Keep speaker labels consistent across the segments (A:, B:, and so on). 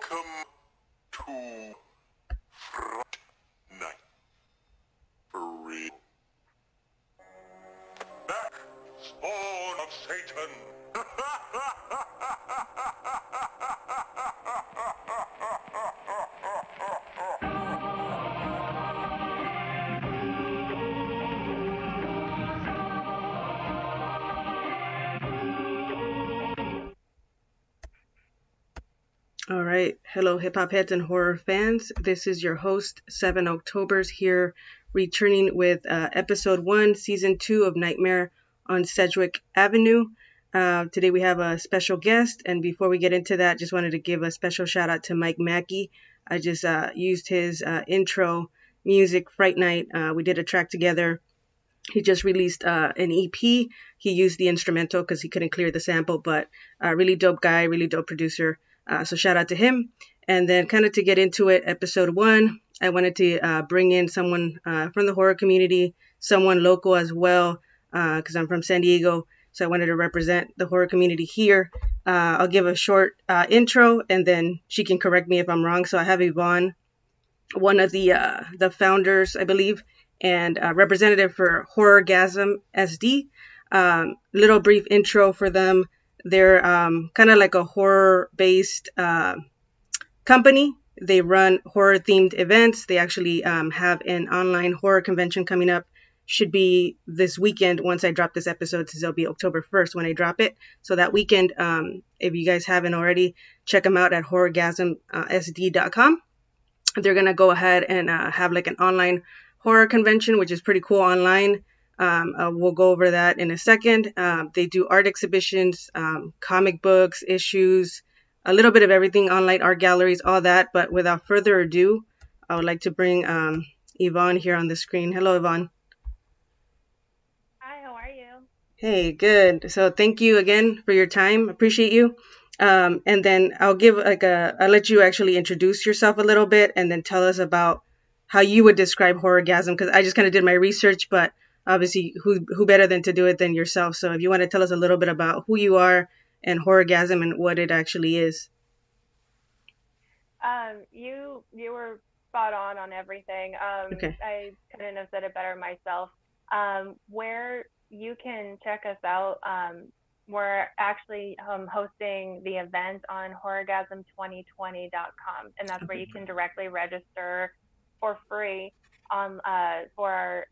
A: Welcome to Front Night. For real. Back, spawn of Satan.
B: All right. Hello, hip hop heads and horror fans. This is your host, Octoberz, here returning with episode 1, season 2 of Nightmare on Sedgwick Avenue. Today we have a special guest, and before we get into that, just wanted to give a special shout out to Mike Mackey. I just used his intro music, Fright Night. We did a track together. He just released an EP. He used the instrumental because he couldn't clear the sample, but really dope guy, really dope producer. So shout out to him. And then kind of to get into it, episode 1, I wanted to bring in someone from the horror community, someone local as well, because I'm from San Diego. So I wanted to represent the horror community here. I'll give a short intro, and then she can correct me if I'm wrong. So I have Yvonne, one of the founders, I believe, and representative for Horrorgasm SD. Little brief intro for them. They're kind of like a horror-based company. They run horror-themed events. They actually have an online horror convention coming up. Should be this weekend once I drop this episode, since it'll be October 1st when I drop it. So that weekend, if you guys haven't already, check them out at horrorgasmsd.com. They're going to go ahead and have like an online horror convention, which is pretty cool online. We'll go over that in a second. They do art exhibitions, comic books, issues, a little bit of everything, online art galleries, all that. But without further ado, I would like to bring Yvonne here on the screen. Hello, Yvonne.
C: Hi, how are you?
B: Hey, good. So thank you again for your time. Appreciate you. And then I'll let you actually introduce yourself a little bit and then tell us about how you would describe Horrorgasm, because I just kind of did my research, but obviously who better than to do it than yourself. So if you want to tell us a little bit about who you are and Horrorgasm and what it actually is.
C: You were spot on everything.
B: Okay.
C: I couldn't have said it better myself. Where you can check us out, we're actually hosting the event on horrorgasm2020.com, and that's where you can directly register for free on for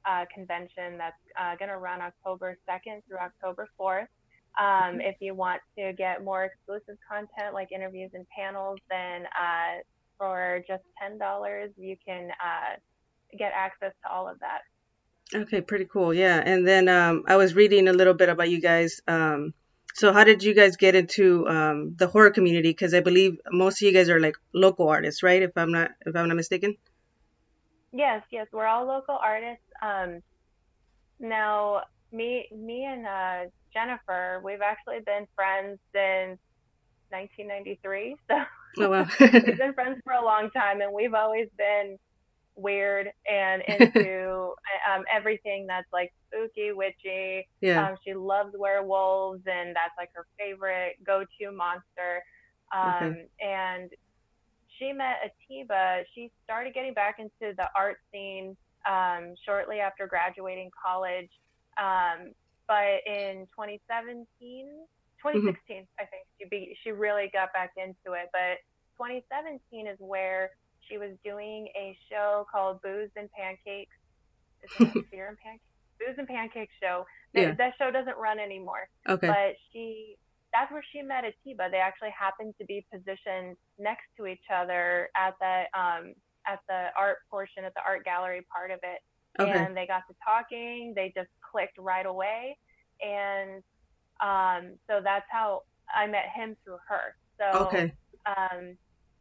C: our convention that's going to run October 2nd through October 4th. If you want to get more exclusive content like interviews and panels, then for just $10, you can get access to all of that.
B: Okay, pretty cool. Yeah. And then I was reading a little bit about you guys. So how did you guys get into the horror community? Because I believe most of you guys are like local artists, right? If I'm not mistaken.
C: Yes, we're all local artists. Now, me and Jennifer, we've actually been friends since 1993. So
B: Oh wow.
C: we've been friends for a long time, and we've always been weird and into everything that's like spooky, witchy.
B: Yeah.
C: She loves werewolves, and that's like her favorite go-to monster.
B: Okay.
C: And she met Atiba. She started getting back into the art scene shortly after graduating college. But in 2016, I think she really got back into it. But 2017 is where she was doing a show called Booze and Pancakes. Is it Beer and Pancakes? Booze and Pancakes show.
B: Yeah.
C: That show doesn't run anymore.
B: Okay.
C: But that's where she met Atiba. They actually happened to be positioned next to each other at the art portion, at the art gallery part of it.
B: Okay.
C: And they got to talking. They just clicked right away. And so that's how I met him, through her. So
B: Okay.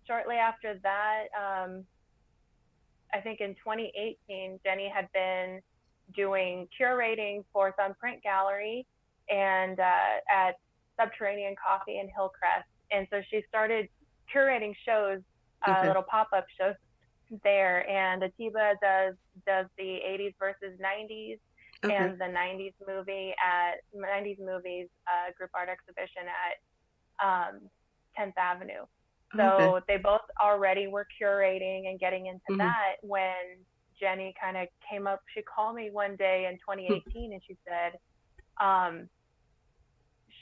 C: Shortly after that, I think in 2018, Jenny had been doing curating for Thumbprint Gallery and at Subterranean Coffee in Hillcrest. And so she started curating shows, little pop-up shows there. And Atiba does the 80s versus 90s, and the 90s movies group art exhibition at 10th Avenue.
B: Oh, okay.
C: So they both already were curating and getting into
B: Mm-hmm.
C: that when Jenny kind of came up. She called me one day in 2018 and um,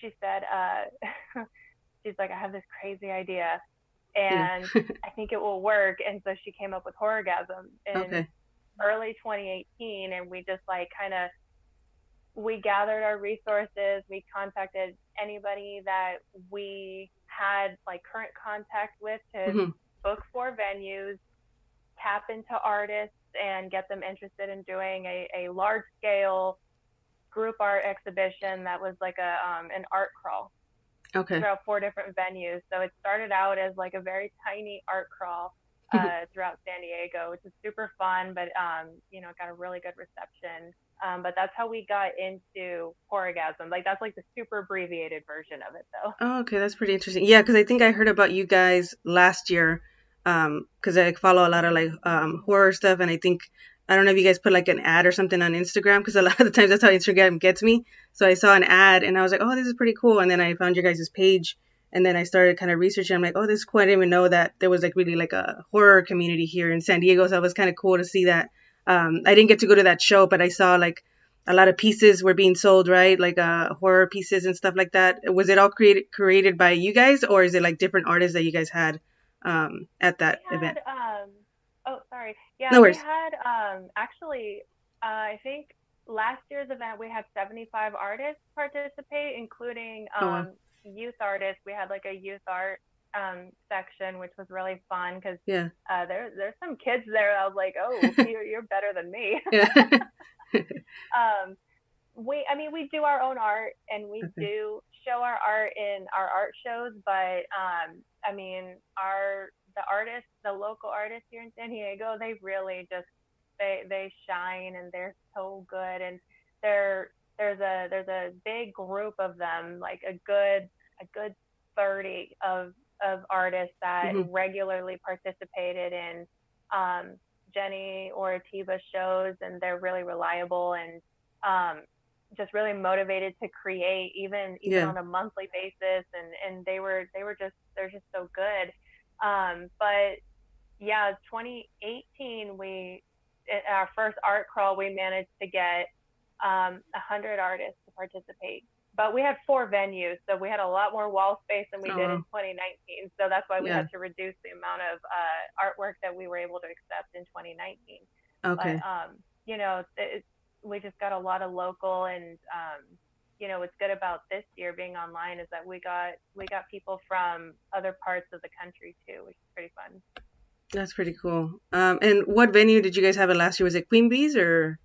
C: she said, she's like, I have this crazy idea
B: Yeah.
C: and I think it will work. And so she came up with Horrorgasm in
B: Okay.
C: early 2018, and we just like we gathered our resources. We contacted anybody that we had like current contact with to
B: Mm-hmm.
C: book 4 venues, tap into artists, and get them interested in doing a large scale group art exhibition that was like an art crawl
B: Okay.
C: throughout 4 different venues. So it started out as like a very tiny art crawl throughout San Diego, which is super fun, but it got a really good reception. But that's how we got into Horrorgasm. Like that's like the super abbreviated version of it, though.
B: Oh, okay, that's pretty interesting. Yeah, because I think I heard about you guys last year. Because I follow a lot of like horror stuff, and I don't know if you guys put like an ad or something on Instagram, because a lot of the times that's how Instagram gets me. So I saw an ad and I was like, oh, this is pretty cool. And then I found your guys' page, and then I started kind of researching. I'm like, oh, this is cool. I didn't even know that there was like really like a horror community here in San Diego. So it was kind of cool to see that. I didn't get to go to that show, but I saw like a lot of pieces were being sold, right? Like horror pieces and stuff like that. Was it all created by you guys, or is it like different artists that you guys had at
C: We
B: that event?
C: had oh sorry. Yeah,
B: No
C: we
B: worries.
C: had actually I think last year's event we had 75 artists participate, including
B: Oh wow.
C: youth artists. We had like a youth art section, which was really fun because
B: Yeah.
C: there's some kids there. I was like, oh, you're better than me.
B: Yeah.
C: um, we do our own art and we
B: Okay.
C: do show our art in our art shows, but the artists, the local artists here in San Diego, they really just they shine and they're so good, and there there's a big group of them, like a good 30 of artists that
B: Hmm.
C: regularly participated in um, Jenny or Atiba shows, and they're really reliable and just really motivated to create even
B: Yeah.
C: on a monthly basis, and they're just so good. But yeah, 2018 we in our first art crawl we managed to get 100 artists to participate, but we had 4 venues, so we had a lot more wall space than we
B: Oh
C: did in
B: wow.
C: 2019. So that's why we
B: Yeah.
C: had to reduce the amount of artwork that we were able to accept in 2019. But
B: Okay.
C: we just got a lot of local, and what's good about this year being online is that we got people from other parts of the country too, which is pretty fun.
B: That's pretty cool. And what venue did you guys have it last year? Was it Queen Bee's or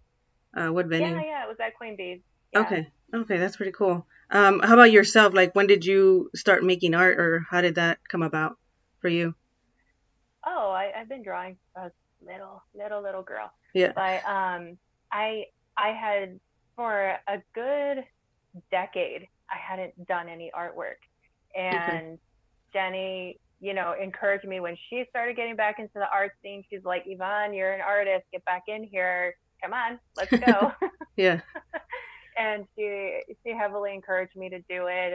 B: what
C: Yeah,
B: venue?
C: yeah, it was at Queen Bee's. Yeah.
B: Okay. Okay, that's pretty cool. How about yourself? Like, when did you start making art, or how did that come about for you?
C: Oh, I've been drawing since I was little girl,
B: Yeah.
C: but I I had for a good decade I hadn't done any artwork,
B: Okay.
C: and Jenny, encouraged me when she started getting back into the art scene. She's like, Yvonne, you're an artist. Get back in here. Come on, let's go.
B: Yeah.
C: And she heavily encouraged me to do it.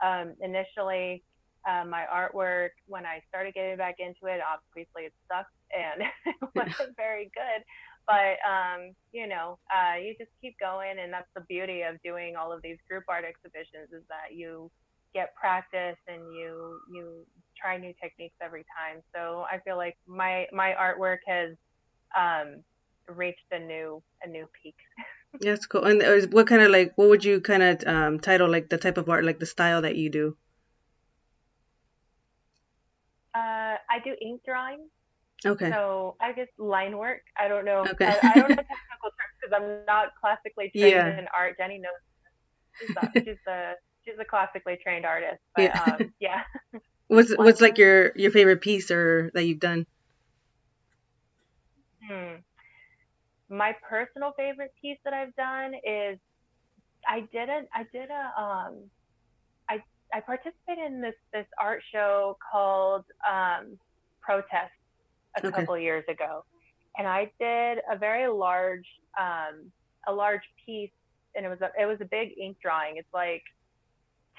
C: And initially, my artwork, when I started getting back into it, obviously it sucked and it wasn't very good. But you just keep going, and that's the beauty of doing all of these group art exhibitions is that you get practice and you try new techniques every time. So I feel like my artwork has um, reached a new peak.
B: Yeah, that's cool. And what kind of like, what would you kind of title like the type of art, like the style that you do?
C: I do ink drawing.
B: Okay.
C: So I guess line work. I don't know.
B: Okay.
C: I don't know technical terms because I'm not classically trained
B: Yeah.
C: in art. Jenny knows she's a classically trained artist, but
B: Yeah.
C: yeah,
B: What's
C: line
B: like
C: work.
B: your favorite piece or that you've done?
C: Hmm. My personal favorite piece that I've done is I did a I I participated in this art show called Protest a
B: Okay.
C: couple years ago, and I did a large piece, and it was a big ink drawing. It's like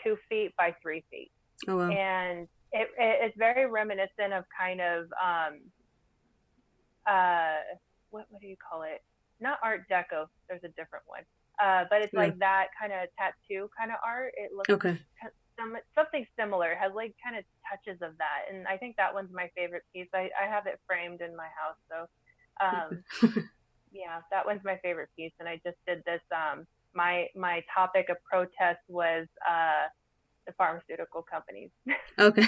C: 2 feet by 3 feet,
B: Oh wow.
C: and it's very reminiscent of kind of uh what do you call it? Not Art Deco. There's a different one. But it's
B: Yeah.
C: like that kind of tattoo kind of art. It looks
B: Okay.
C: something similar. It has like kind of touches of that, and I think that one's my favorite piece. I have it framed in my house, so yeah, that one's my favorite piece. And I just did this. My topic of protest was the pharmaceutical companies,
B: Okay.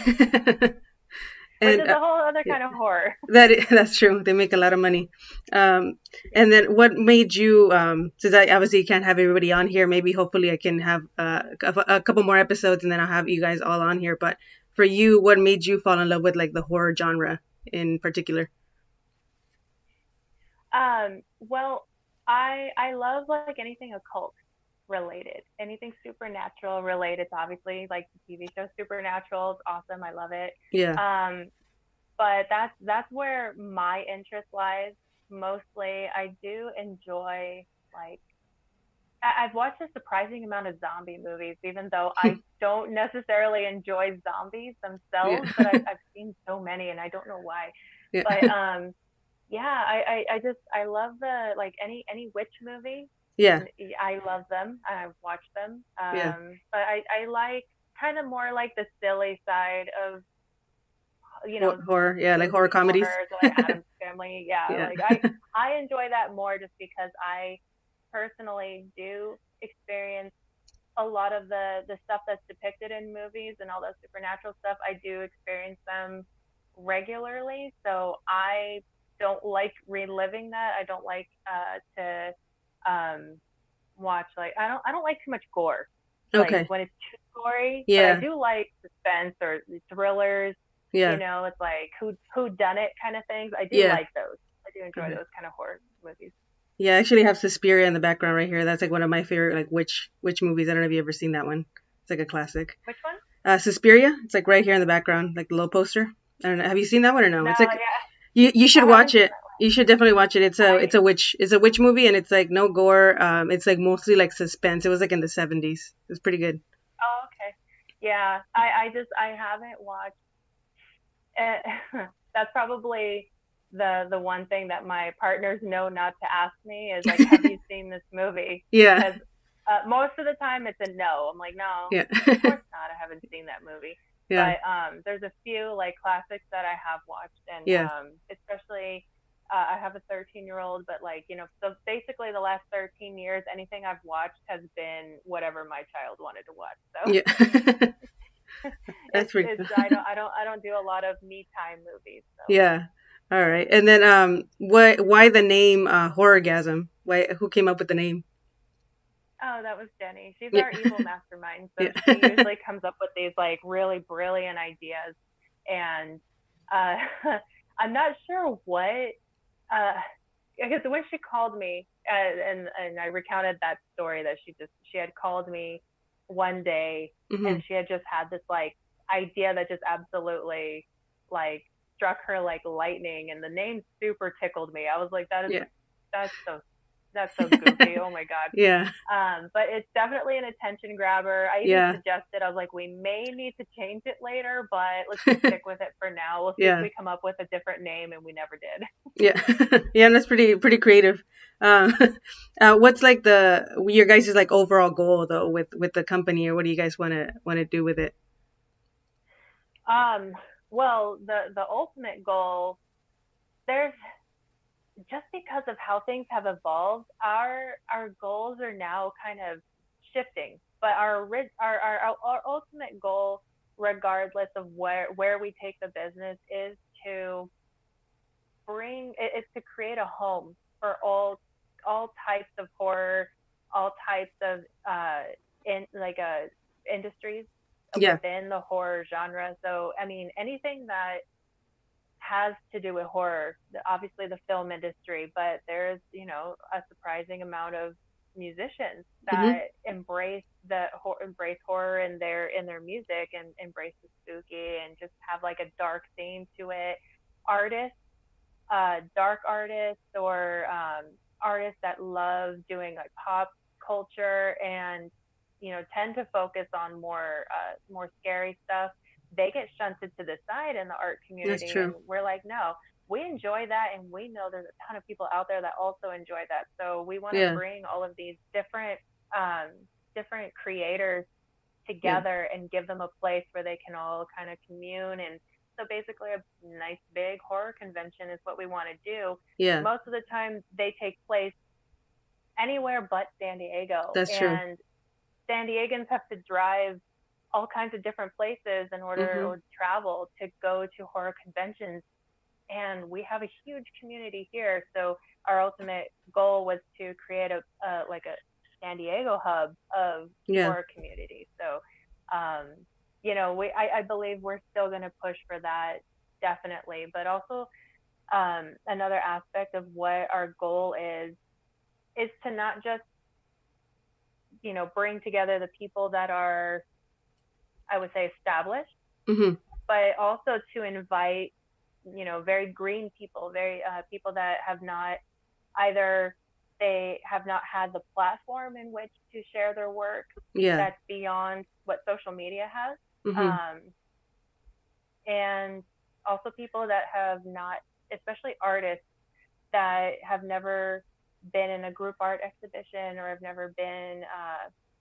C: which
B: And
C: is a whole other kind of horror.
B: that's true. They make a lot of money. And then what made you, since I obviously can't have everybody on here, maybe hopefully I can have a couple more episodes and then I'll have you guys all on here. But for you, what made you fall in love with like the horror genre in particular?
C: Well, I love like anything occult related, anything supernatural related. Obviously, like the TV show Supernatural is awesome. I love it.
B: Yeah.
C: Um, but that's where my interest lies mostly. I do enjoy like I've watched a surprising amount of zombie movies, even though I don't necessarily enjoy zombies
B: Yeah.
C: themselves, but I've seen so many and I don't know why.
B: Yeah.
C: But yeah, I just I love the like any witch movie.
B: Yeah.
C: I love them. I've watched them.
B: Yeah.
C: But I like kind of more like the silly side of
B: Horror. Yeah. Like horror
C: movie
B: comedies.
C: horror, so like Adam's Family. Yeah,
B: Yeah.
C: like I enjoy that more just because I personally do experience a lot of the stuff that's depicted in movies and all that supernatural stuff. I do experience them regularly, so I don't like reliving that. I don't like to um, watch like I don't like too much gore, like
B: Okay.
C: when it's too gory. But I
B: Yeah.
C: do like suspense or thrillers.
B: Yeah.
C: It's like who done it kind of things. I do
B: Yeah.
C: like those. I do enjoy
B: Okay.
C: those kind of horror movies.
B: Yeah, I actually have Suspiria in the background right here. That's like one of my favorite like witch movies. I don't know if you ever seen that one. It's like a classic.
C: Which one?
B: Suspiria. It's like right here in the background, like the little poster. I don't know. Have you seen that one or no?
C: No,
B: It's like
C: yeah,
B: you should
C: I haven't
B: watch
C: seen
B: it.
C: that one.
B: You should definitely watch it.
C: I
B: It's a witch movie and it's like no gore. It's like mostly like suspense. It was like in the 70s. It's pretty good.
C: Oh, okay. Yeah, I haven't watched. That's probably the one thing that my partners know not to ask me is like, have you seen this movie?
B: Yeah.
C: Because most of the time it's a no. I'm like, no,
B: Yeah.
C: of course not. I haven't seen that movie.
B: Yeah.
C: But there's a few like classics that I have watched, and
B: Yeah.
C: especially I have a 13-year-old, but like so basically the last 13 years, anything I've watched has been whatever my child wanted to watch. So
B: Yeah. That's pretty
C: it's
B: cool.
C: I don't do a lot of me time movies. So
B: Yeah. All right. And then why the name Horrorgasm? Who came up with the name?
C: oh, that was Jenny. She's
B: Yeah.
C: our evil mastermind. So
B: Yeah.
C: she usually comes up with these like really brilliant ideas, and uh, I'm not sure what. Because when she called me, and I recounted that story that she had called me one day,
B: Hmm.
C: and she had just had this like idea that just absolutely like struck her like lightning, and the name super tickled me. I was like,
B: Yeah.
C: that's so that's so goofy. Oh my god.
B: Yeah.
C: But it's definitely an attention grabber. I even
B: Yeah.
C: suggested, I was like, we may need to change it later, but let's just stick with it for now. We'll see if
B: Yeah.
C: we come up with a different name, and we never did.
B: Yeah. Yeah. And that's pretty creative. Um, what's like your guys' like overall goal though with the company, or what do you guys want to do with it?
C: Um, well, the ultimate goal, there's just because of how things have evolved, our goals are now kind of shifting. But our ultimate goal, regardless of where we take the business, is to create a home for all types of horror, all types of in like industries
B: Yeah.
C: within the horror genre. So I mean anything that has to do with horror, obviously the film industry, but there's a surprising amount of musicians
B: Hmm.
C: that embrace horror in their music and embrace the spooky and just have like a dark theme to it. Artists, dark artists or artists that love doing like pop culture and tend to focus on more scary stuff. they get shunted to the side in the art
B: That's
C: community, and
B: true.
C: we're like, no, we enjoy that, and we know there's a ton of people out there that also enjoy that. So we want to
B: Yeah.
C: bring all of these um, different creators
B: Yeah.
C: together and give them a place where they can all kind of commune. And so basically, a nice big horror convention is what we want to do.
B: Yeah.
C: Most of the time, they take place anywhere but San Diego,
B: That's true.
C: and San Diegans have to drive all kinds of different places in order
B: Mm-hmm.
C: or travel to go to horror conventions. And we have a huge community here. So our ultimate goal was to create a like a San Diego hub of
B: Yeah.
C: horror community. So, um, I believe we're still going to push for that definitely, but also another aspect of what our goal is to not just bring together the people that are, I would say, established,
B: Mm-hmm.
C: but also to invite very green people, very people that have not either they have not had the platform in which to share their work
B: Yeah.
C: that's beyond what social media has,
B: Mm-hmm.
C: um, and also people that have not, especially artists that have never been in a group art exhibition or have never been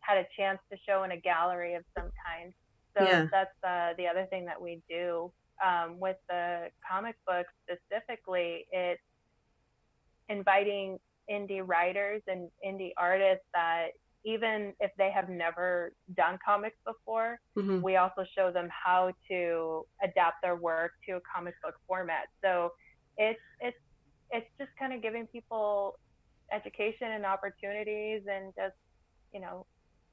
C: had a chance to show in a gallery of some kind. So
B: Yeah.
C: that's the other thing that we do with the comic books specifically. It's inviting indie writers and indie artists that even if they have never done comics before,
B: Mm-hmm.
C: we also show them how to adapt their work to a comic book format. So it's just kind of giving people education and opportunities, and just you know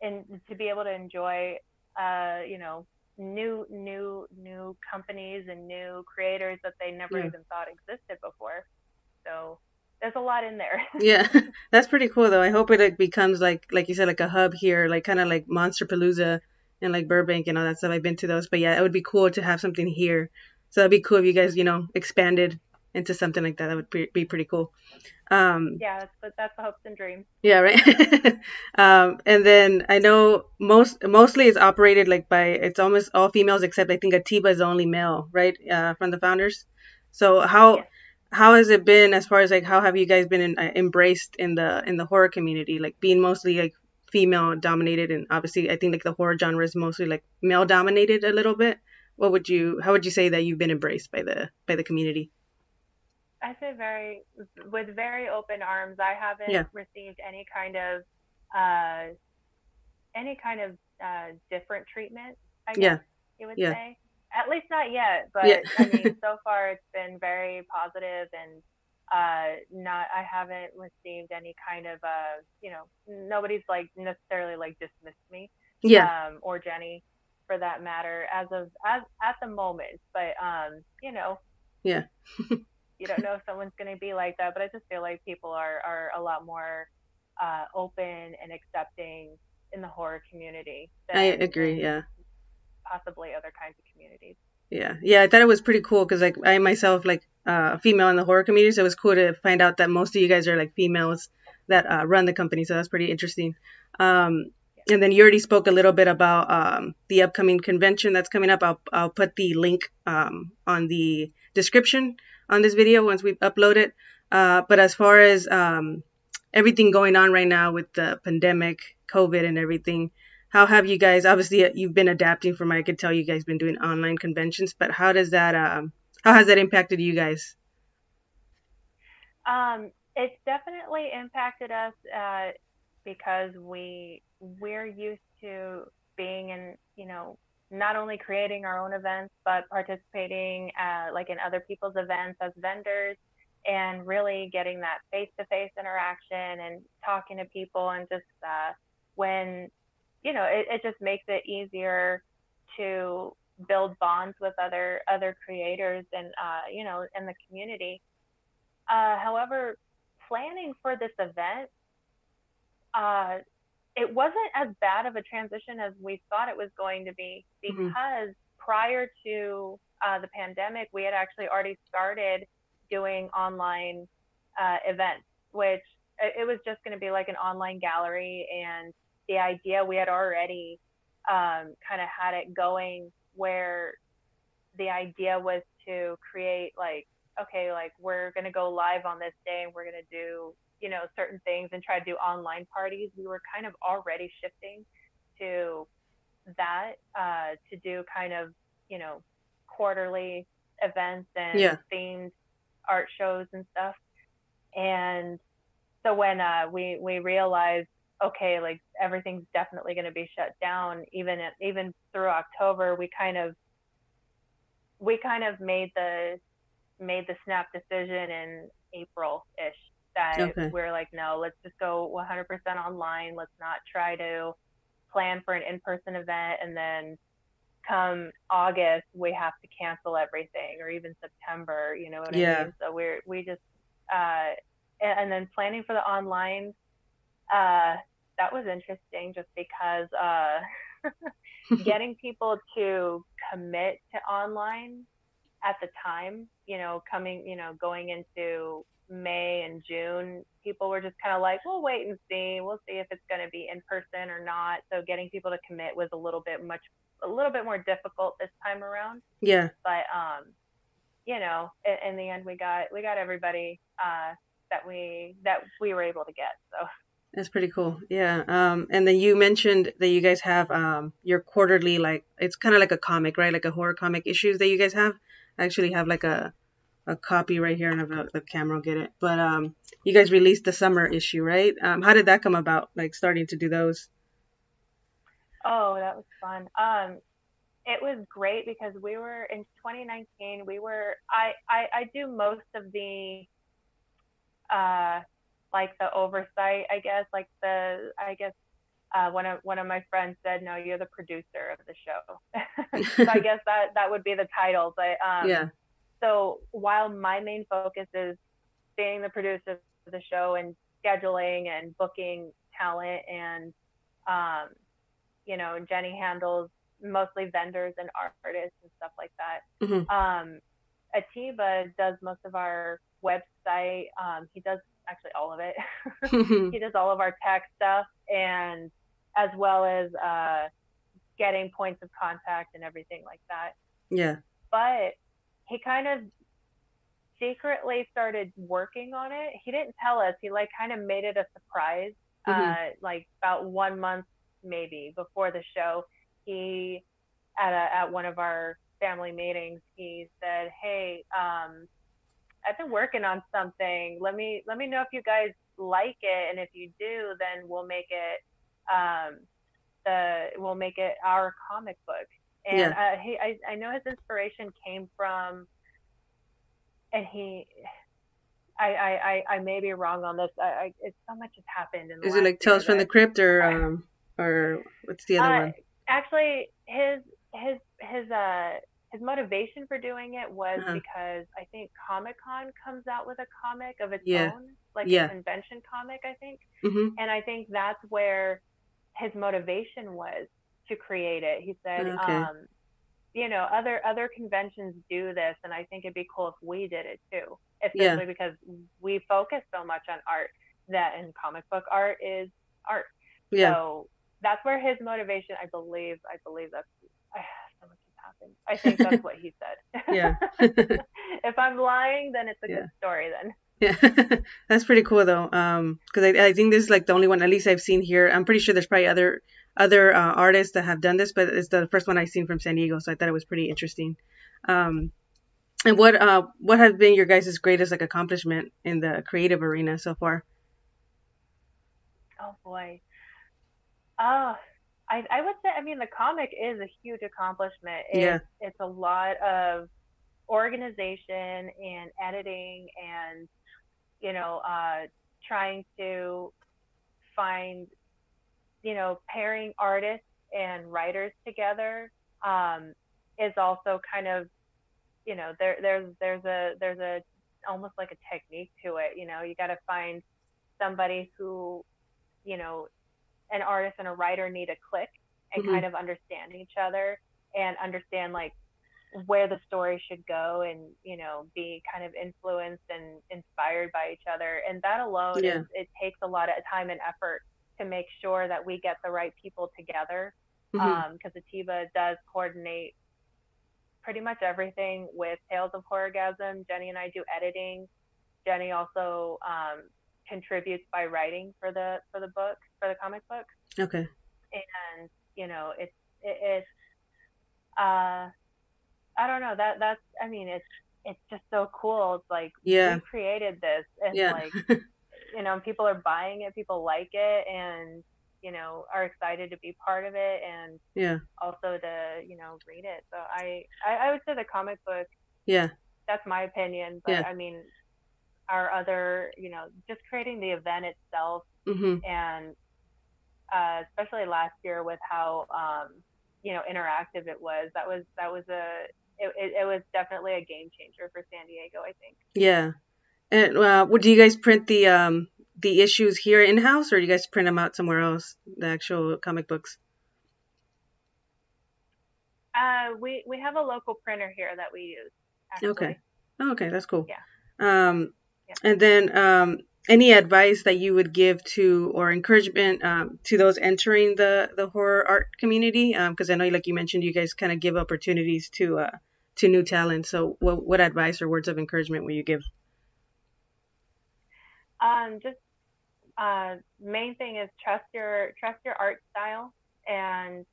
C: and to be able to enjoy new companies and new creators that they never
B: Yeah.
C: even thought existed before. So there's a lot in there.
B: Yeah. That's pretty cool though. I hope it like becomes like you said, like a hub here, like kind of like Monster Palooza and like Burbank and all that stuff. I've been to those, but yeah, it would be cool to have something here. So that'd be cool if you guys, expanded into something like that. That would be pretty cool. Um,
C: Yeah, that's the hopes and dreams.
B: Yeah, right. And then I know mostly it's operated like by it's almost all females except I think Atiba is the only male, right? From the founders. So how
C: Yes.
B: how has it been as far as like how have you guys been embraced in the horror community, like being mostly like female dominated, and obviously I think like the horror genre is mostly like male dominated a little bit. How would you say that you've been embraced by the community?
C: I say with very open arms. I haven't
B: Yeah.
C: received uh, any kind of different treatment, I guess
B: Yeah.
C: you would
B: Yeah.
C: say. At least not yet,
B: Yeah.
C: but I mean, so far it's been very positive, and not I haven't received any kind of nobody's like necessarily like dismissed me,
B: Yeah.
C: or Jenny for that matter as at the moment. But
B: Yeah.
C: you don't know if someone's going to be like that. But I just feel like people are a lot more open and accepting in the horror community
B: I
C: than
B: agree.
C: in
B: Yeah.
C: possibly other kinds of communities.
B: Yeah, yeah, I thought it was pretty cool because like I myself like a female in the horror community, so it was cool to find out that most of you guys are like females that run the company. So that's pretty interesting. Um,
C: Yeah.
B: and then you already spoke a little bit about the upcoming convention that's coming up. I'll put the link on the description on this video once we upload it. But as far as everything going on right now with the pandemic, COVID, and everything, how have you guys? Obviously, you've been adapting from. I could tell you guys been doing online conventions, but how has that impacted you guys?
C: It's definitely impacted us because we're used to being in, not only creating our own events, but participating like in other people's events as vendors, and really getting that face-to-face interaction and talking to people, and just when it just makes it easier to build bonds with other creators and in the community. However, planning for this event, uh, it wasn't as bad of a transition as we thought it was going to be,
B: Hmm.
C: because prior to the pandemic, we had actually already started doing online events, which it was just going to be like an online gallery. And the idea, we had already kind of had it going where the idea was to create like, okay, like we're going to go live on this day and we're going to do, certain things and try to do online parties. We were kind of already shifting to that, to do kind of, quarterly events and
B: Yeah.
C: themed art shows and stuff. And so when we realized, okay, like everything's definitely going to be shut down, even through October, we kind of made the snap decision in April-ish that
B: Okay.
C: we're like, no, let's just go 100% online. Let's not try to plan for an in-person event and then come August we have to cancel everything, or even September, you know what I
B: Yeah.
C: mean? So we just and then planning for the online, that was interesting just because getting people to commit to online at the time, going into May and June, people were just kind of like, we'll wait and see. We'll see if it's going to be in person or not. So getting people to commit was a little bit more difficult this time around.
B: Yeah.
C: But in the end, we got everybody that we were able to get. So
B: That's pretty cool. Yeah. And then you mentioned that you guys have your quarterly, like it's kind of like a comic, right? Like a horror comic issues that you guys have. I actually have like a copy right here, and the camera will get it. But you guys released the summer issue, right? How did that come about? Like starting to do those?
C: oh, that was fun. It was great because we were in 2019. I do most of the like the oversight, I guess. One of my friends said, "No, you're the producer of the show." So I guess that would be the title. But
B: Yeah.
C: so while my main focus is being the producer of the show and scheduling and booking talent, and Jenny handles mostly vendors and artists and stuff like that.
B: Hmm.
C: Atiba does most of our website. He does actually all of it. He does all of our tech stuff, and as well as getting points of contact and everything like that.
B: Yeah.
C: But he kind of secretly started working on it. He didn't tell us. He like kind of made it a surprise.
B: Hmm.
C: Like about 1 month maybe before the show, he at one of our family meetings, he said, "Hey, I've been working on something. Let me know if you guys like it, and if you do, then we'll make it our comic book." And
B: Yeah.
C: I know his inspiration came from, and I may be wrong on this. It's so much has happened in the
B: Is it
C: last
B: like
C: year
B: Tales from the
C: that
B: Crypt or what's the other
C: uh,
B: one?
C: actually his motivation for doing it was
B: Uh-huh.
C: because I think Comic Con comes out with a comic of its
B: Yeah.
C: own, like a
B: Yeah.
C: convention comic, I think.
B: Hmm.
C: And I think that's where his motivation was to create it. He said,
B: Okay.
C: other conventions do this, and I think it'd be cool if we did it too.
B: Yeah.
C: Especially because we focus so much on art, that in comic book art is art.
B: Yeah.
C: So that's where his motivation, I believe that's so much has happened. I think that's what he said.
B: Yeah.
C: If I'm lying, then it's a
B: Yeah.
C: good story then.
B: Yeah. That's pretty cool though. Because I think this is like the only one at least I've seen here. I'm pretty sure there's probably other artists that have done this, but it's the first one I've seen from San Diego, so I thought it was pretty interesting. Um, and what has been your guys' greatest like accomplishment in the creative arena so far?
C: Oh boy. Oh, I would say, I mean, the comic is a huge accomplishment.
B: Yeah.
C: It's a lot of organization and editing, and trying to find, pairing artists and writers together, is also kind of, there's a almost like a technique to it. You got to find somebody who, you know, an artist and a writer need to click and
B: Hmm.
C: kind of understand each other, and understand like where the story should go, and be kind of influenced and inspired by each other. And that alone
B: Yeah.
C: it takes a lot of time and effort to make sure that we get the right people together,
B: Hmm.
C: because Atiba does coordinate pretty much everything with Tales of Horrorgasm. Jenny and I do editing. Jenny also contributes by writing for the book, for the comic book.
B: Okay.
C: And it's I don't know, that's, I mean, it's just so cool. It's like,
B: Yeah.
C: we created this, and
B: Yeah.
C: like, people are buying it, people like it, and are excited to be part of it, and
B: Yeah.
C: also to read it. So I would say the comic book,
B: Yeah.
C: that's my opinion, but
B: Yeah.
C: I mean, our other, just creating the event itself,
B: Mm-hmm.
C: and especially last year with how interactive it was. That was it was definitely a game changer for San Diego, I think.
B: Yeah. And what do you guys print the issues here in house, or do you guys print them out somewhere else? The actual comic books.
C: We have a local printer here that we use, actually.
B: Okay. Oh, okay, that's cool.
C: Yeah. Yeah.
B: And then any advice that you would give to, or encouragement to those entering the horror art community? Because I know, like you mentioned, you guys kind of give opportunities to new talent. So what advice or words of encouragement will you give?
C: Just main thing is trust your art style, and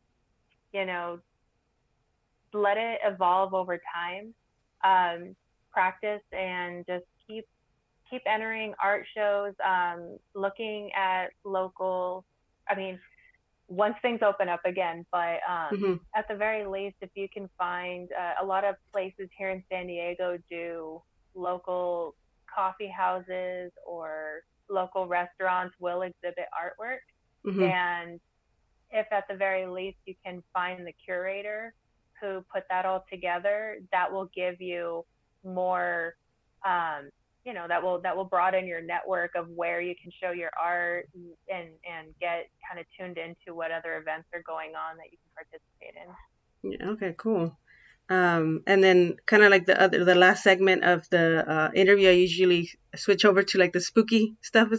C: let it evolve over time. Practice, and just keep entering art shows, looking at local, I mean, once things open up again, but
B: Mm-hmm.
C: at the very least, if you can find, a lot of places here in San Diego do local coffee houses, or local restaurants will exhibit artwork.
B: Mm-hmm.
C: And if at the very least you can find the curator who put that all together, that will give you more, that will broaden your network of where you can show your art, and get kind of tuned into what other events are going on that you can participate in.
B: Yeah, okay, cool. And then kind of like the last segment of the interview, I usually switch over to like the spooky stuff.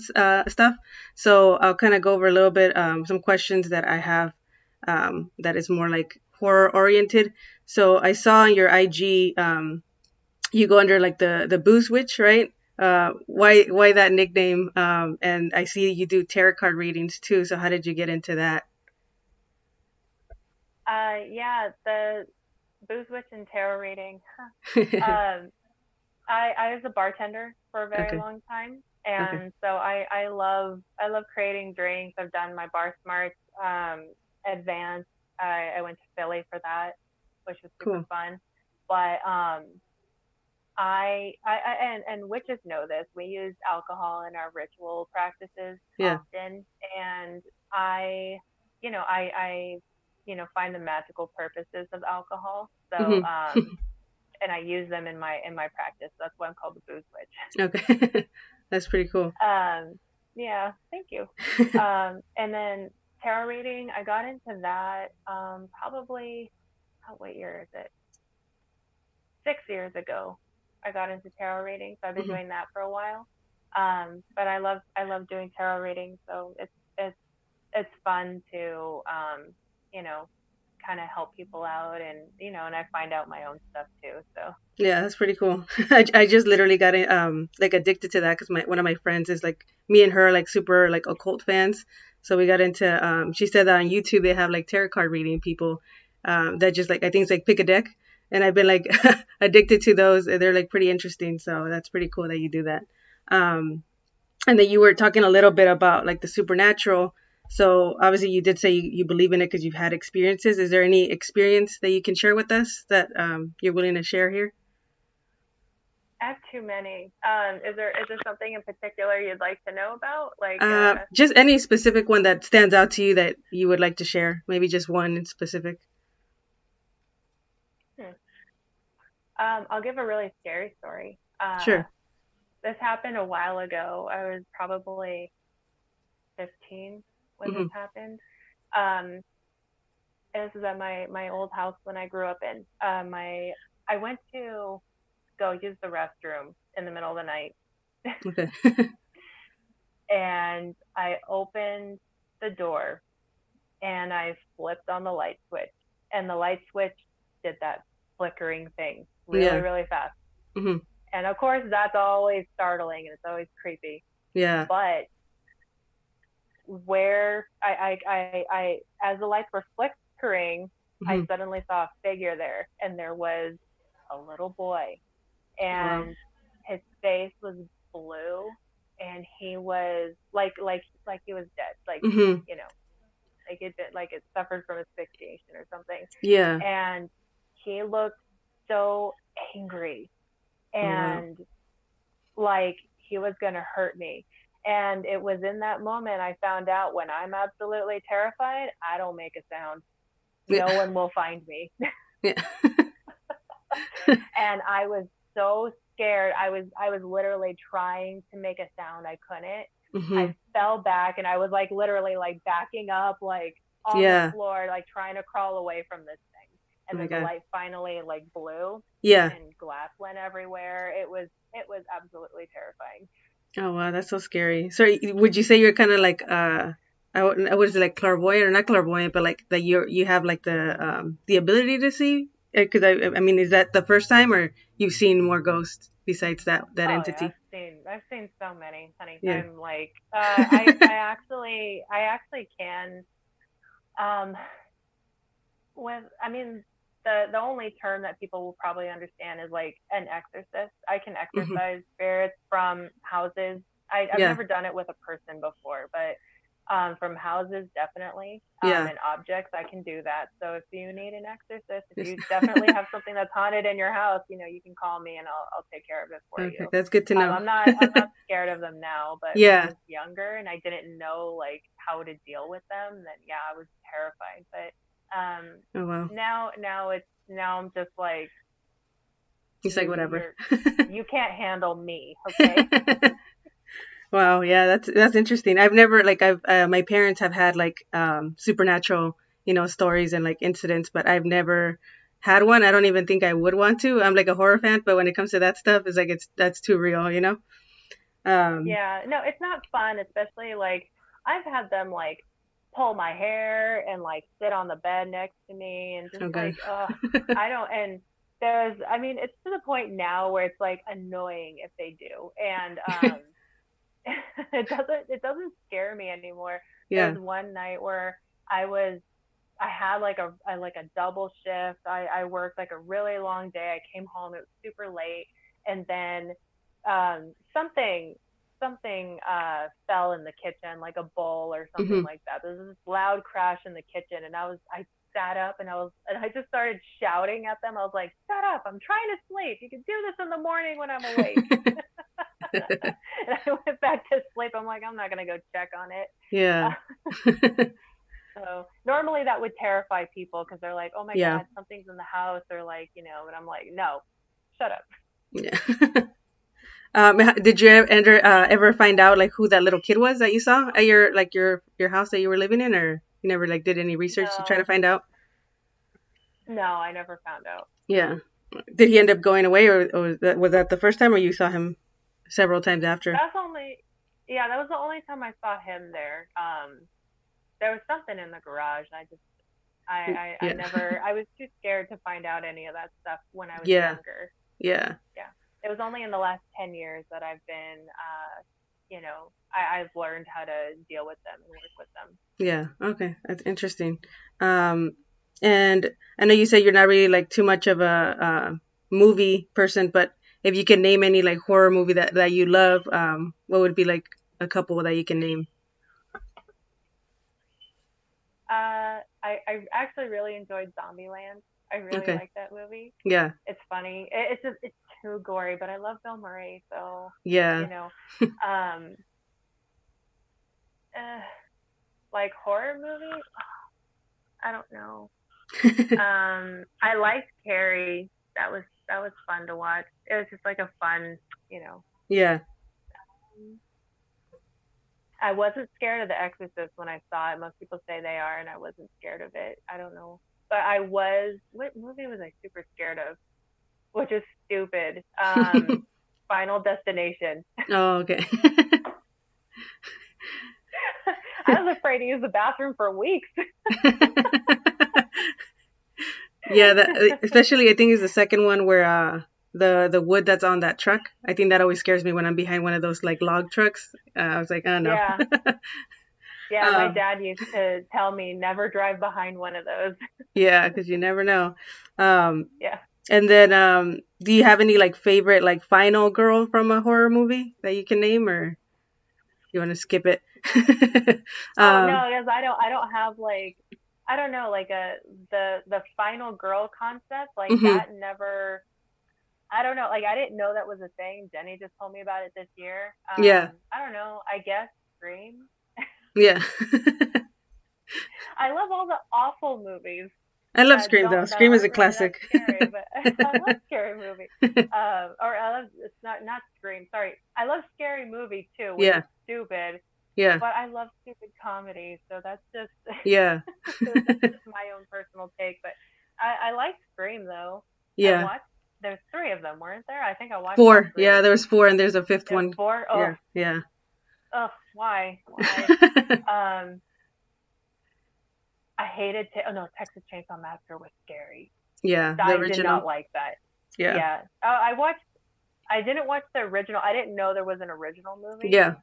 B: So I'll kind of go over a little bit some questions that I have that is more like horror oriented. So I saw on your IG you go under like the Booze Witch, right? Why that nickname? And I see you do tarot card readings too. So how did you get into that?
C: Yeah, the Booze Witch and tarot reading. um, I was a bartender for a very
B: Okay.
C: long time,
B: Okay.
C: and so I love creating drinks. I've done my Bar Smarts advanced. I went to Philly for that, which was super
B: Cool.
C: fun. But and witches know this. We use alcohol in our ritual practices
B: Yeah.
C: often, and I find the magical purposes of alcohol. So
B: Hmm.
C: and I use them in my practice. That's why I'm called the Booze Witch.
B: Okay. That's pretty cool.
C: Yeah, thank you. And then tarot reading, I got into that probably, what year is it? 6 years ago. I got into tarot reading, so I've been
B: Hmm.
C: doing that for a while. But I love doing tarot reading, so it's fun to kind of help people out, and and I find out my own stuff too. So
B: Yeah, that's pretty cool. I just literally got like addicted to that because one of my friends is like, me and her are like super like occult fans. So we got into she said that on YouTube they have like tarot card reading people that just like, I think it's like pick a deck, and I've been like addicted to those. They're like pretty interesting. So that's pretty cool that you do that. Um, and then you were talking a little bit about like the supernatural. So obviously you did say you believe in it because you've had experiences. Is there any experience that you can share with us that you're willing to share here?
C: I have too many. Is there something in particular you'd like to know about? Like,
B: Just any specific one that stands out to you that you would like to share. Maybe just one in specific.
C: I'll give a really scary story.
B: Sure.
C: This happened a while ago. I was probably 15 when this
B: Hmm.
C: happened. This is at my old house when I grew up in. I went to go use the restroom in the middle of the night,
B: Okay.
C: and I opened the door, and I flipped on the light switch, and the light switch did that flickering thing really,
B: Yeah.
C: really fast.
B: Hmm.
C: And of course, that's always startling and it's always creepy.
B: Yeah.
C: But where as the lights were flickering, I
B: Hmm.
C: suddenly saw a figure there, and there was a little boy,
B: Oh, wow.
C: and his face was blue, and he was like he was dead, like
B: Hmm.
C: you know, like it suffered from asphyxiation or something,
B: Yeah.
C: and he looked so angry
B: Oh, wow.
C: and like he was going to hurt me. And it was in that moment I found out when I'm absolutely terrified, I don't make a sound.
B: Yeah.
C: No one will find me.
B: Yeah.
C: And I was so scared. I was literally trying to make a sound. I couldn't. I
B: Hmm.
C: fell back and I was like literally like backing up like on the
B: Yeah.
C: floor, like trying to crawl away from this thing.
B: Oh
C: And
B: my
C: then the
B: God.
C: light finally like blew
B: Yeah.
C: and glass went everywhere. It was absolutely terrifying.
B: Oh, wow. That's so scary. So would you say you're kind of like, I would say like clairvoyant or not clairvoyant, but like that you have like the ability to see? Because I mean, is that the first time or you've seen more ghosts besides that
C: Oh yeah,
B: entity?
C: I've seen so many, honey.
B: Yeah.
C: I'm like I actually can um with I mean the only term that people will probably understand is like an exorcist. I can
B: Hmm.
C: exorcise spirits from houses. I've
B: Yeah.
C: never done it with a person before, but from houses definitely,
B: Yeah.
C: and objects I can do that. So if you need an exorcist, if
B: Yes.
C: you definitely have something that's haunted in your house, you can call me and I'll take care of it for
B: Okay.
C: you.
B: That's good to know.
C: I'm not scared of them now, but when I
B: Yeah.
C: was younger and I didn't know like how to deal with them, then yeah, I was terrified. But
B: Oh, wow.
C: now I'm just like
B: It's like whatever.
C: you can't handle me, okay?
B: Wow, yeah, that's interesting. I've never like I've my parents have had like supernatural, stories and like incidents, but I've never had one. I don't even think I would want to. I'm like a horror fan, but when it comes to that stuff, it's like that's too real. Um,
C: Yeah, no, it's not fun, especially like I've had them like pull my hair and like sit on the bed next to me and just
B: okay.
C: like, I don't, and I mean, it's to the point now where it's like annoying if they do. And it doesn't scare me anymore. There
B: Yeah.
C: was one night where I was I had like a double shift. I worked like a really long day. I came home, it was super late, and then something fell in the kitchen, like a bowl or something
B: Hmm.
C: like that. There was this loud crash in the kitchen, and I sat up and I just started shouting at them. I was like, "Shut up! I'm trying to sleep. You can do this in the morning when I'm awake." And I went back to sleep. I'm like, I'm not gonna go check on it.
B: Yeah.
C: So normally that would terrify people because they're like, oh my
B: Yeah.
C: God, something's in the house, or like, but I'm like, no, shut up.
B: Yeah. Did you ever find out like who that little kid was that you saw at your house that you were living in, or you never like did any research to try to
C: No,
B: find out?
C: no, I never found out.
B: Yeah. Did he end up going away, or was that the first time, or you saw him several times after?
C: That's only, yeah, that was the only time I saw him there. There was something in the garage, and I
B: Yeah.
C: never, I was too scared to find out any of that stuff when I was
B: Yeah.
C: younger.
B: Yeah.
C: Yeah, it was only in the last 10 years that I've been, I've learned how to deal with them and work with them.
B: Yeah. Okay. That's interesting. Um, and I know you said you're not really like too much of a movie person, but if you can name any like horror movie that you love, what would be like a couple that you can name?
C: I actually really enjoyed Zombieland. I really
B: Okay.
C: like that movie.
B: Yeah.
C: It's funny. It's too gory, but I love Bill Murray, so
B: Yeah.
C: you know. Um, uh, like horror movies, I don't know. I liked Carrie. That was fun to watch. It was just like a fun, you know.
B: Yeah.
C: I wasn't scared of The Exorcist when I saw it. Most people say they are, and I wasn't scared of it. I don't know, but I was. What movie was I super scared of? Which is stupid. Final Destination.
B: Oh, okay.
C: I was afraid to use the bathroom for weeks.
B: Yeah, especially I think is the second one where the wood that's on that truck. I think that always scares me when I'm behind one of those like log trucks. I was like, oh no.
C: Yeah. Yeah, my
B: Um,
C: dad used to tell me never drive behind one of those.
B: yeah, because you never know. Um,
C: Yeah.
B: and then do you have any like favorite like final girl from a horror movie that you can name, or you want to skip it?
C: Oh
B: um,
C: no, because I don't have like I don't know like the final girl concept like
B: hmm
C: that never I don't know like I didn't know that was a thing. Jenny just told me about it this year.
B: Yeah,
C: I don't know. I guess Scream.
B: yeah.
C: I love all the awful movies
B: I love Scream though.
C: that
B: Scream is a
C: aren't really that
B: classic.
C: scary, but I love scary movies. Or I love it's not Scream. Sorry, I love Scary Movie too, which
B: Yeah,
C: is stupid.
B: yeah,
C: But I love stupid comedy, so that's just
B: yeah,
C: that's just my own personal take. But I like Scream though. I
B: yeah.
C: watched. There's three of them, weren't there? I think I watched all
B: Four. Yeah,
C: three.
B: there was four, and there's a fifth
C: There's
B: one.
C: four. Oh,
B: Yeah, yeah.
C: oh, why? Um, I hated. Oh no, Texas Chainsaw Massacre was scary.
B: Yeah, the
C: I did
B: original.
C: not like that.
B: Yeah,
C: Yeah. I watched. I didn't watch the original. I didn't know there was an original movie.
B: yeah.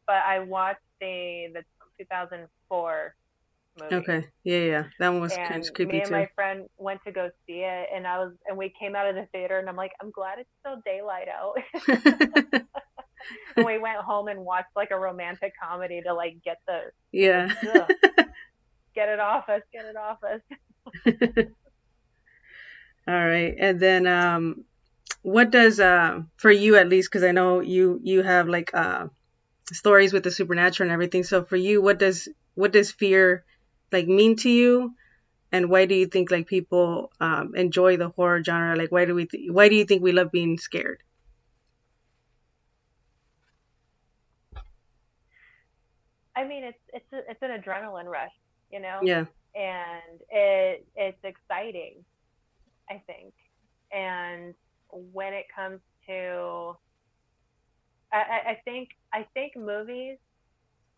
C: But I watched the 2004 movie.
B: Okay. Yeah, yeah. That one was kind
C: And
B: of
C: me
B: creepy
C: and
B: too.
C: my friend went to go see it, and we came out of the theater, and I'm like, I'm glad it's still daylight out. And we went home and watched like a romantic comedy to like get
B: Yeah.
C: ugh, get it off us, get it off us.
B: All right. And then what does for you at least, because I know you have like stories with the supernatural and everything. So for you, what does fear like mean to you? And why do you think like people enjoy the horror genre? Like why do you think we love being scared?
C: I mean, it's an adrenaline rush, you know,
B: Yeah.
C: and it's exciting, I think. And when it comes to, I think movies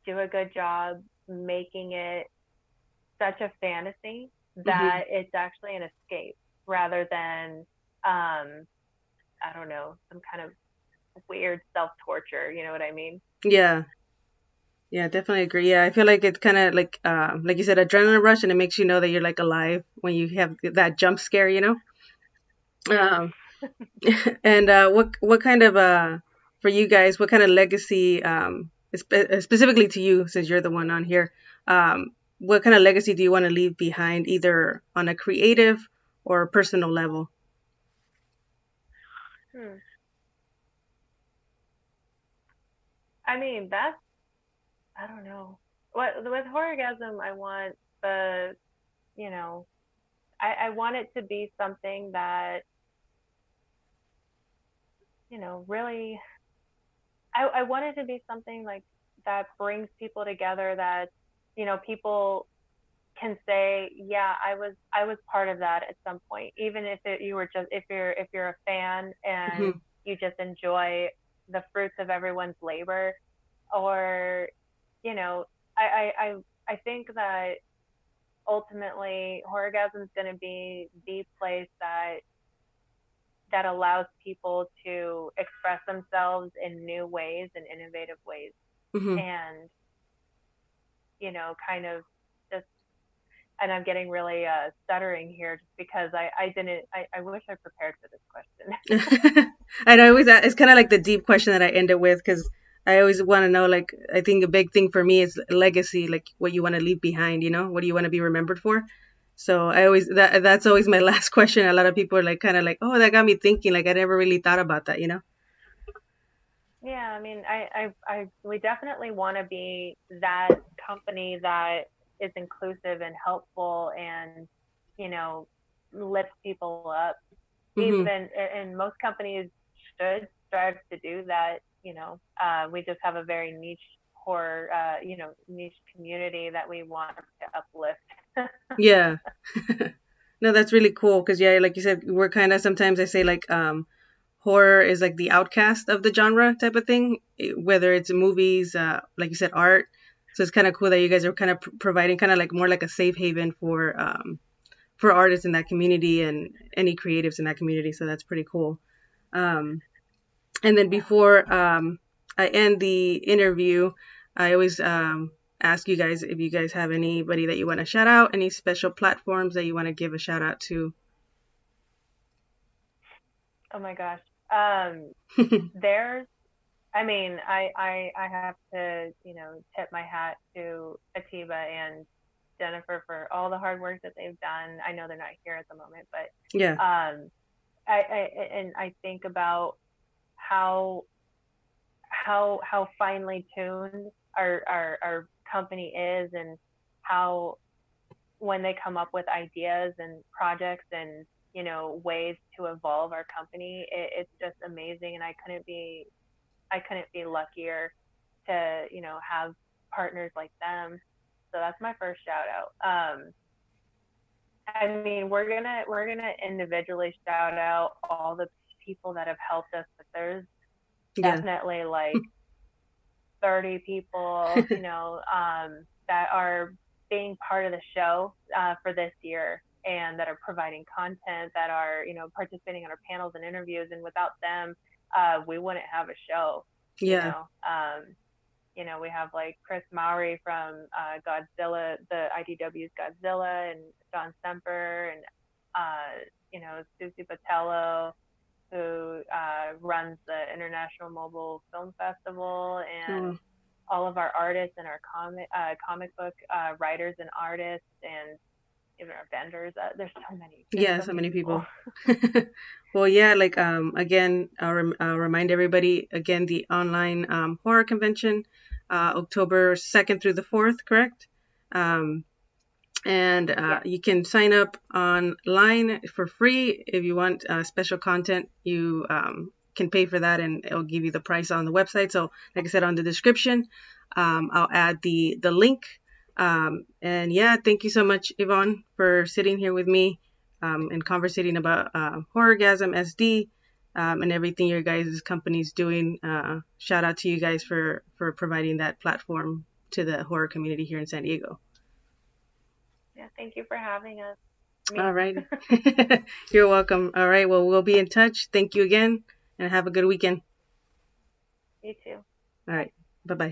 C: do a good job making it such a fantasy
B: Hmm.
C: that it's actually an escape rather than, I don't know, some kind of weird self torture. You know what I mean?
B: Yeah. Yeah, definitely agree. Yeah, I feel like it's kind of like you said, adrenaline rush, and it makes you know that you're like alive when you have that jump scare, you know.
C: Yeah.
B: Um, and what kind of for you guys, what kind of legacy specifically to you, since you're the one on here, what kind of legacy do you want to leave behind, either on a creative or personal level?
C: Hmm. I mean, that's I don't know. What with Horrorgasm, I want the you know I want it to be something that really I want it to be something like that brings people together that people can say, yeah, I was part of that at some point, even you were just if you're a fan and
B: Hmm.
C: you just enjoy the fruits of everyone's labor, or you know, I think that ultimately Horrorgasm is going to be the place that allows people to express themselves in new ways and innovative ways,
B: Hmm.
C: and kind of just and I'm getting really stuttering here just because I didn't I wish I prepared for this question.
B: And I always it's kind of like the deep question that I end it with, because I always want to know, like, I think a big thing for me is legacy, like what you want to leave behind, what do you want to be remembered for? So I always that's always my last question. A lot of people are like kind of like, oh, that got me thinking, like I never really thought about that.
C: Yeah, I mean, we definitely want to be that company that is inclusive and helpful and, you know, lifts people up.
B: Hmm.
C: Even, and most companies should strive to do that. We just have a very niche horror, niche community that we want to uplift.
B: Yeah. No, that's really cool, because yeah, like you said, we're kind of, sometimes I say like horror is like the outcast of the genre type of thing, whether it's movies, like you said, art. So it's kind of cool that you guys are kind of providing kind of like more like a safe haven for for artists in that community and any creatives in that community. So that's pretty cool. And then before I end the interview, I always ask you guys if you guys have anybody that you want to shout out, any special platforms that you want to give a shout out to.
C: Oh my gosh. There's, I mean, I have to, tip my hat to Atiba and Jennifer for all the hard work that they've done. I know they're not here at the moment, but
B: Yeah.
C: I think about how finely tuned our company is, and how when they come up with ideas and projects and ways to evolve our company, it's just amazing, and I couldn't be luckier to have partners like them. So that's my first shout out. I mean, we're gonna individually shout out all the people that have helped us, but there's definitely like 30 people, that are being part of the show for this year, and that are providing content, that are, participating in our panels and interviews. And without them, we wouldn't have a show. We have like Chris Mowry from Godzilla, the IDW's Godzilla, and John Semper, and Susie Botello, who runs the International Mobile Film Festival, and all of our artists and our comic book writers and artists, and even our vendors. There's so many.
B: So many people. Well, yeah, like again, I'll remind everybody again, the online horror convention, October 2nd through the 4th, correct? You can sign up online for free. If you want special content, you can pay for that, and it'll give you the price on the website. So like I said, on the description, I'll add the link. And yeah, thank you so much, Yvonne, for sitting here with me and conversating about Horrorgasm SD and everything your guys' company's doing. Shout out to you guys for providing that platform to the horror community here in San Diego.
C: Yeah, thank you for having us.
B: All right. You're welcome. All right. Well, we'll be in touch. Thank you again, and have a good weekend.
C: You too.
B: All right. Bye-bye.